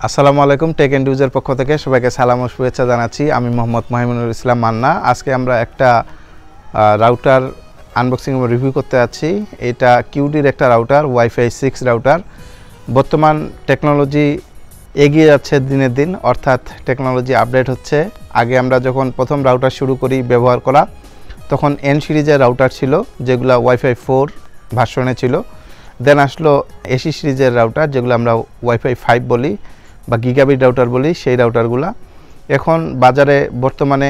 আসসালামু আলাইকুম take and ইউজের পক্ষ থেকে সবাইকে সালাম ও শুভেচ্ছা জানাচ্ছি। আমি মোহাম্মদ মাহিমুনুল ইসলাম মান্না। আজকে আমরা একটা রাউটার আনবক্সিং এবং রিভিউ করতে যাচ্ছি। এটা কিউডির একটা রাউটার, ওয়াইফাই 6 রাউটার। বর্তমান টেকনোলজি এগিয়ে যাচ্ছে দিনের দিন, অর্থাৎ টেকনোলজি আপডেট হচ্ছে। আগে আমরা যখন প্রথম রাউটার শুরু করি ব্যবহার করা, তখন এন সিরিজের রাউটার ছিল, যেগুলো ওয়াইফাই 4 ভার্সনে ছিল। দেন আসলো এসি সিরিজের রাউটার, যেগুলো আমরা ওয়াইফাই 5 বলি বা গিগাবিট রাউটার বলি, সেই রাউটারগুলা। এখন বাজারে বর্তমানে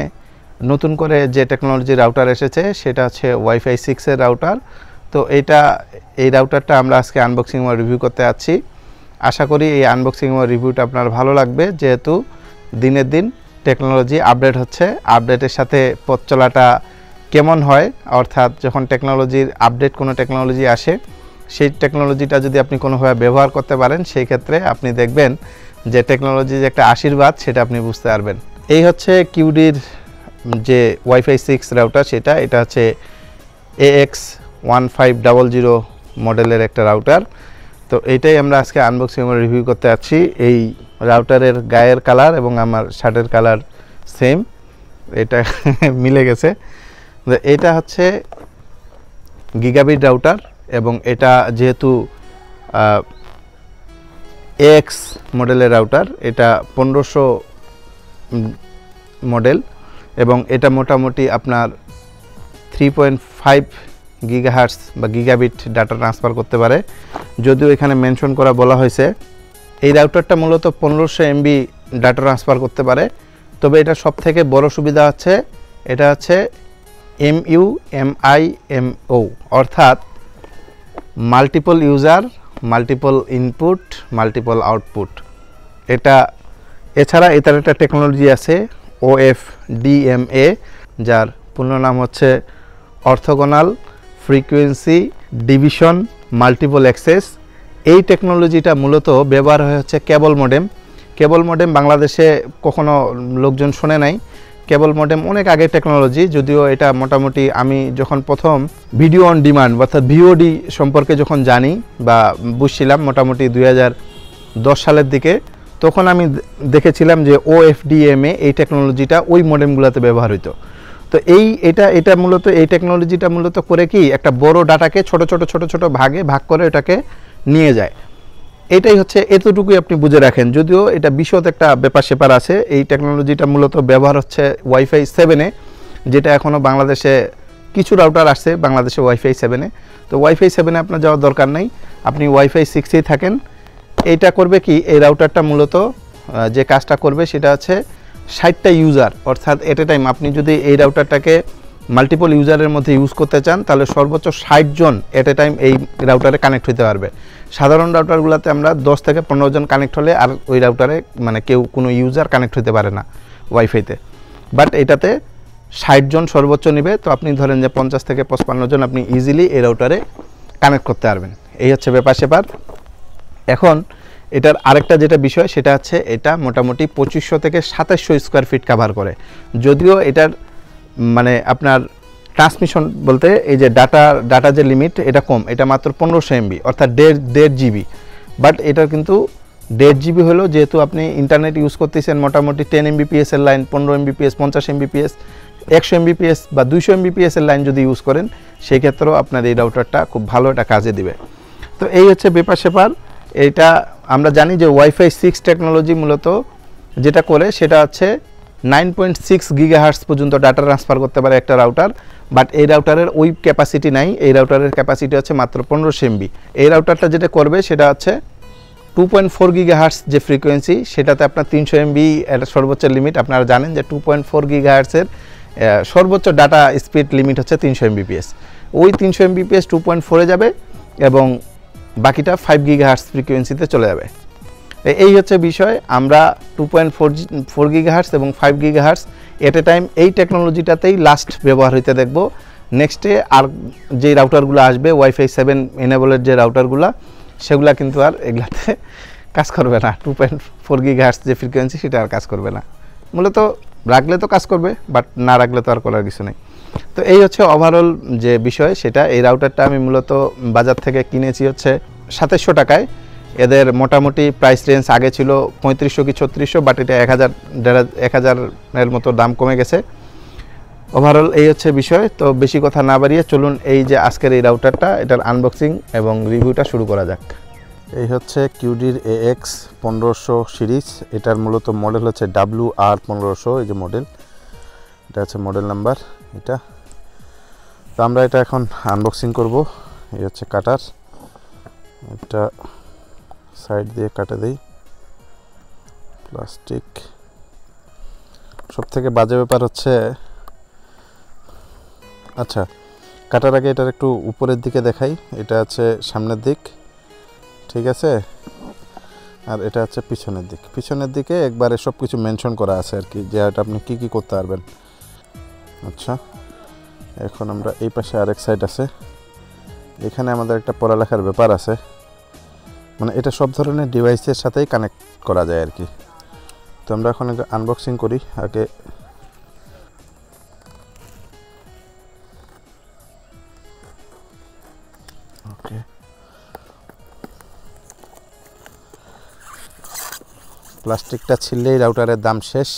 নতুন করে যে টেকনোলজি রাউটার এসেছে সেটা হচ্ছে ওয়াইফাই 6-এর রাউটার। তো এই রাউটারটা আমরা আজকে আনবক্সিং ও রিভিউ করতে যাচ্ছি। আশা করি এই আনবক্সিং ও রিভিউটা আপনার ভালো লাগবে, যেহেতু দিনের দিন টেকনোলজি আপডেট হচ্ছে। আপডেটের সাথে পথ চলাটা কেমন হয়, অর্থাৎ যখন টেকনোলজির আপডেট কোনো টেকনোলজি আসে, সেই টেকনোলজিটা যদি আপনি কোনোভাবে ব্যবহার করতে পারেন, সেই ক্ষেত্রে আপনি দেখবেন যে টেকনোলজি যে একটা আশীর্বাদ, সেটা আপনি বুঝতে পারবেন। এই হচ্ছে কিউডির যে ওয়াইফাই 6 রাউটার, এটা হচ্ছে AX1500 মডেলের একটা রাউটার। তো এইটাই আমরা আজকে আনবক্সিং এবং রিভিউ করতে যাচ্ছি। এই রাউটারের গায়ের কালার এবং আমার শার্টের কালার সেম, এটা মিলে গেছে। এটা হচ্ছে গিগাবিট রাউটার এবং এটা যেহেতু AX মডেলের রাউটার, এটা 1500 মডেল এবং এটা মোটামুটি আপনার 3.5 গিগাহার্টজ বা গিগাবিট ডাটা ট্রান্সফার করতে পারে। যদিও এখানে মেনশন করা বলা হয়েছে এই রাউটারটা মূলত 1500 MB ডাটা ট্রান্সফার করতে পারে। তবে এটা সবথেকে বড় সুবিধা হচ্ছে এটা হচ্ছে MU-MIMO, অর্থাৎ multiple user, multiple input, multiple output. এছাড়া এটার একটা টেকনোলজি আছে OFDMA, যার পূর্ণ নাম হচ্ছে orthogonal frequency division multiple access. এই টেকনোলজিটা মূলত ব্যবহার হচ্ছে কেবল মডেম। বাংলাদেশে কখনো লোকজন শোনে নাই। কেবল মডেম অনেক আগের টেকনোলজি, যদিও এটা মোটামুটি আমি যখন প্রথম ভিডিও অন ডিমান্ড অর্থাৎ VOD সম্পর্কে যখন জানি বা বুঝছিলাম মোটামুটি 2010 সালের দিকে, তখন আমি দেখেছিলাম যে OFDMA এই টেকনোলজিটা ওই মডেমগুলোতে ব্যবহার হইতো। তো এটা মূলত এই টেকনোলজিটা মূলত করে কি, একটা বড় ডাটাকে ছোট ছোট ভাগে ভাগ করে এটাকে নিয়ে যায়। এটাই হচ্ছে, এতটুকুই আপনি বুঝে রাখেন। যদিও এটা বিশদ একটা ব্যাপার আছে। এই টেকনোলজিটা মূলত ব্যবহার হচ্ছে ওয়াইফাই 7-এ, যেটা এখনও বাংলাদেশে কিছু রাউটার আসছে বাংলাদেশে ওয়াইফাই 7-এ। তো ওয়াইফাই 7-এ আপনার যাওয়ার দরকার নেই, আপনি ওয়াইফাই 6-এই থাকেন। এইটা করবে কি, এই রাউটারটা মূলত যে কাজটা করবে সেটা হচ্ছে 60টা ইউজার, অর্থাৎ এট এ টাইম আপনি যদি এই রাউটারটাকে মাল্টিপল ইউজারের মধ্যে ইউজ করতে চান, তাহলে সর্বোচ্চ 60 জন এট এ টাইম এই রাউটারে কানেক্ট হতে পারবে। সাধারণ রাউটারগুলোতে আমরা 10 থেকে 15 জন কানেক্ট হলে আর ওই রাউটারে মানে কেউ কোনো ইউজার কানেক্ট হতে পারে না ওয়াইফাইতে। বাট এটাতে 60 জন সর্বোচ্চ নেবে। তো আপনি ধরেন যে 50 থেকে 55 জন আপনি ইজিলি এই রাউটারে কানেক্ট করতে পারবেন। এই হচ্ছে ব্যাপার। এখন এটার আরেকটা যেটা বিষয়, সেটা হচ্ছে এটা মোটামুটি 2500 থেকে 2700 স্কোয়ার ফিট কাভার করে। যদিও এটার মানে আপনার ট্রান্সমিশন বলতে এই যে ডাটা যে লিমিট, এটা কম, এটা মাত্র 1500 MB, অর্থাৎ 1.5 GB। বাট এটার কিন্তু 1.5 GB হলো, যেহেতু আপনি ইন্টারনেট ইউজ করতেছেন মোটামুটি 10 Mbps এর লাইন, 15 Mbps, 50 Mbps, 100 Mbps বা 200 Mbps এর লাইন যদি ইউজ করেন, সেই ক্ষেত্রেও আপনার এই রাউটারটা খুব ভালো একটা কাজে দিবে। তো এই হচ্ছে ব্যাপার। এটা আমরা জানি যে ওয়াইফাই 6 টেকনোলজি মূলত যেটা করে সেটা হচ্ছে 9.6 গিগাহার্টজ পর্যন্ত ডাটা ট্রান্সফার করতে পারে একটা রাউটার। বাট এই রাউটারের ওই ক্যাপাসিটি নাই, এই রাউটারের ক্যাপাসিটি হচ্ছে মাত্র 1500 MB। এই রাউটারটা যেটা করবে সেটা হচ্ছে 2.4 গিগাহার্টজ যে ফ্রিকোয়েন্সি, সেটাতে আপনার 300 MB এর সর্বোচ্চ লিমিট। আপনারা জানেন যে 2.4 গিগাহার্টজের সর্বোচ্চ ডাটা স্পিড লিমিট হচ্ছে 300 Mbps। ওই 300 Mbps 2.4-এ যাবে এবং বাকিটা 5 গিগাহার্টজ ফ্রিকোয়েন্সিতে চলে যাবে। এই হচ্ছে বিষয়। আমরা 2.4 গিগাহার্টজ এবং 5 গিগাহার্টজ এট এ টাইম এই টেকনোলজিটাতেই লাস্ট ব্যবহার হইতে দেখব। নেক্সটে আর যে রাউটারগুলো আসবে ওয়াইফাই 7 এনেবলের যে রাউটারগুলো, সেগুলা কিন্তু আর এগুলাতে কাজ করবে না। 2.4 গিগাহার্টজ যে ফ্রিকোয়েন্সি, সেটা আর কাজ করবে না। মূলত রাখলে তো কাজ করবে, বাট না রাখলে তো আর করার কিছু নেই। তো এই হচ্ছে ওভারঅল যে বিষয় সেটা। এই রাউটারটা আমি মূলত বাজার থেকে কিনেছি হচ্ছে 2700 টাকায়। এদের মোটামুটি প্রাইস রেঞ্জ আগে ছিল 3500 কি 3600, বাট এটা 1000 মতো দাম কমে গেছে। ওভারঅল এই হচ্ছে বিষয়। তো বেশি কথা না বাড়িয়ে চলুন এই যে আজকের এই রাউটারটা, এটার আনবক্সিং এবং রিভিউটা শুরু করা যাক। এই হচ্ছে কিউডির AX 1500 সিরিজ। এটার মূলত মডেল হচ্ছে WR1500, এই যে মডেল, এটা হচ্ছে মডেল নাম্বার এটা। তো আমরা এটা এখন আনবক্সিং করব। এই হচ্ছে কাটার, এটা সাইড দিয়ে কাটে দেই, প্লাস্টিক। সব থেকে বাজে ব্যাপার হচ্ছে, আচ্ছা কাটার আগে এটার একটু উপরের দিকে দেখাই। এটা আছে সামনের দিক, ঠিক আছে, আর এটা হচ্ছে পিছনের দিক। পিছনের দিকে একবারে সব কিছু মেনশন করা আছে আর কি, যে এটা আপনি কী কী করতে পারবেন। আচ্ছা, এখন আমরা এই পাশে আরেক সাইড আছে, এখানে আমাদের একটা পড়ালেখার ব্যাপার আছে, মানে এটা সব ধরনের ডিভাইসের সাথেই কানেক্ট করা যায় আর কি। তো আমরা এখন আনবক্সিং করি আগে। ওকে, প্লাস্টিকটা ছিললেই রাউটারের দাম শেষ,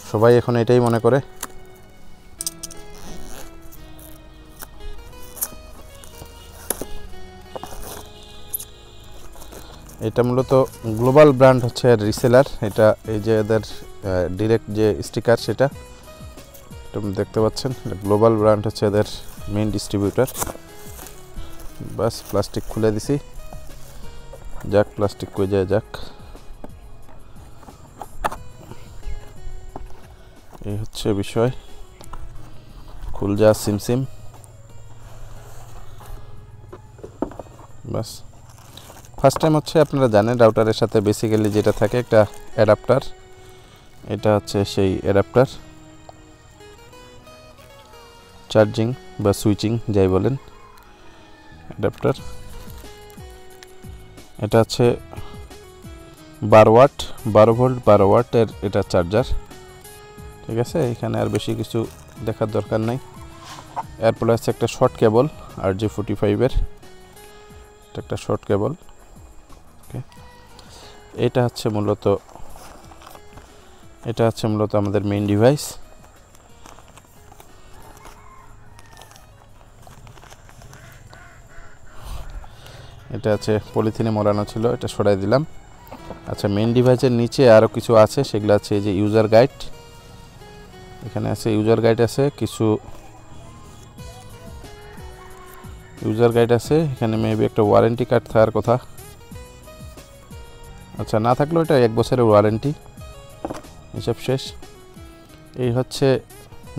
সবাই এখন এটাই মনে করে। এটা মূলত গ্লোবাল ব্র্যান্ড হচ্ছে রিসেলার। এটা এই যে এদের ডিরেক্ট যে স্টিকার সেটা দেখতে পাচ্ছেন, গ্লোবাল ব্র্যান্ড হচ্ছে এদের মেইন ডিস্ট্রিবিউটার। বাস প্লাস্টিক খুলে দিছি, যাক প্লাস্টিক কই যায় যাক। এই হচ্ছে বিষয়, খুল যা সিমসিম, বাস। ফার্স্ট টাইম হচ্ছে আপনারা জানেন রাউটারের সাথে বেসিক্যালি যেটা থাকে একটা অ্যাডাপ্টার, এটা হচ্ছে সেই অ্যাডাপ্টার, চার্জিং বা সুইচিং যাই বলেন, অ্যাডাপ্টার। এটা হচ্ছে 12 ওয়াট, 12 ভোল্ট 12 ওয়াটের এটা চার্জার, ঠিক আছে। এখানে আর বেশি কিছু দেখার দরকার নাই। এরপরে আছে একটা শর্ট কেবল RJ45-এর, এটা একটা শর্ট কেবল। এটা হচ্ছে মূলত আমাদের মেইন ডিভাইস। এটা আছে পলিথিনে মোড়ানো ছিল, এটা সরাই দিলাম। আচ্ছা, মেইন ডিভাইসের নিচে আরও কিছু আছে, সেগুলো আছে এই যে ইউজার গাইড, এখানে আছে ইউজার গাইড, আছে কিছু ইউজার গাইড আছে। এখানে মেবি একটা ওয়ারেন্টি কার্ড থাকার কথা, আচ্ছা না থাকলেও এটা 1 বছরের ওয়ারেন্টি, এসব শেষ। এই হচ্ছে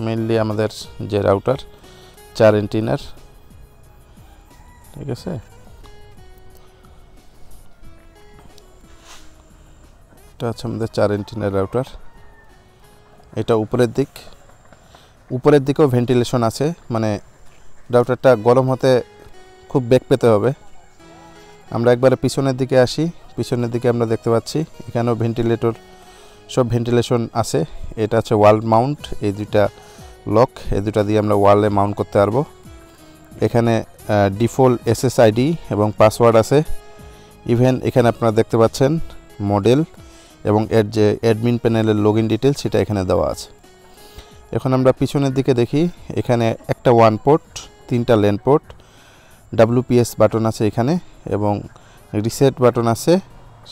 মেইনলি আমাদের যে রাউটার 4 এন্টিনার, ঠিক আছে। এটা হচ্ছে আমাদের 4 এন্টিনার রাউটার। এটা উপরের দিকেও ভেন্টিলেশন আছে, মানে রাউটারটা গরম হতে খুব বেগ পেতে হবে। আমরা একবারে পিছনের দিকে আসি, পিছনের দিকে আমরা দেখতে পাচ্ছি এখানেও সব ভেন্টিলেশন আছে। এটা হচ্ছে ওয়াল মাউন্ট, এই দুইটা লক, এই দুটা দিয়ে আমরা ওয়ালে মাউন্ট করতে পারবো। এখানে ডিফল্ট SSID এবং পাসওয়ার্ড আছে। ইভেন এখানে আপনারা দেখতে পাচ্ছেন মডেল এবং এর যে অ্যাডমিন প্যানেলের লগইন ডিটেলস সেটা এখানে দেওয়া আছে। এখন আমরা পিছনের দিকে দেখি, এখানে একটা 1 পোর্ট, 3টা ল্যান পোর্ট, WPS বাটন আছে এখানে এবং রিসেট বাটন আছে,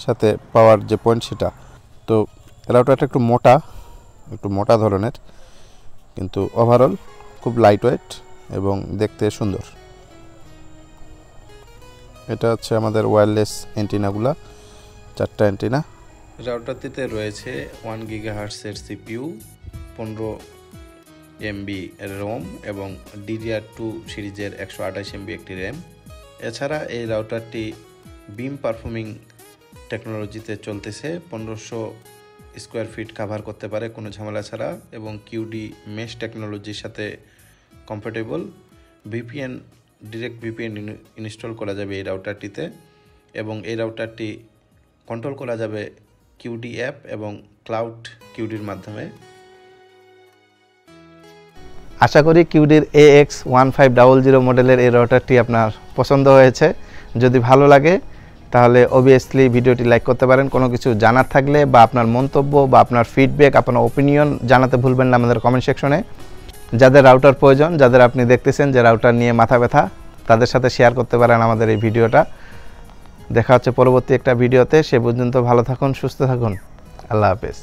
সাথে পাওয়ার যে পয়েন্ট সেটা। তো রাউটারটা একটু মোটা ধরনের, কিন্তু ওভারঅল খুব লাইট ওয়েট এবং দেখতে সুন্দর। এটা হচ্ছে আমাদের ওয়্যারলেস অ্যান্টিনাগুলা, 4টা অ্যান্টিনা। রাউটারটিতে রয়েছে 1 GHz-এর CPU, 15 MB ROM এবং DDR2 সিরিজের 128 MB একটি র্যাম। এছাড়া এই রাউটারটি বিম পারফর্মিং টেকনোলজিতে চলতেছে, 1500 স্কোয়ার ফিট কাভার করতে পারে কোনো ঝামেলা ছাড়া এবং QD মেশ টেকনোলজির সাথে কম্প্যাটেবল। ডিরেক্ট VPN ইনস্টল করা যাবে এই রাউটারটিতে এবং এই রাউটারটি কন্ট্রোল করা যাবে QD অ্যাপ এবং ক্লাউড QDর মাধ্যমে। আশা করি কিউডির AX1500 মডেলের এই রাউটারটি আপনার পছন্দ হয়েছে। যদি ভালো লাগে তাহলে অবভিয়াসলি ভিডিওটি লাইক করতে পারেন। কোনো কিছু জানার থাকলে বা আপনার মন্তব্য বা আপনার ফিডব্যাক, আপনার ওপিনিয়ন জানাতে ভুলবেন না আমাদের কমেন্ট সেকশনে। যাদের রাউটার প্রয়োজন, যাদের আপনি দেখতেছেন যে রাউটার নিয়ে মাথা ব্যথা, তাদের সাথে শেয়ার করতে পারেন আমাদের এই ভিডিওটা। দেখা হচ্ছে পরবর্তী একটা ভিডিওতে। সে পর্যন্ত ভালো থাকুন, সুস্থ থাকুন। আল্লাহ হাফেজ।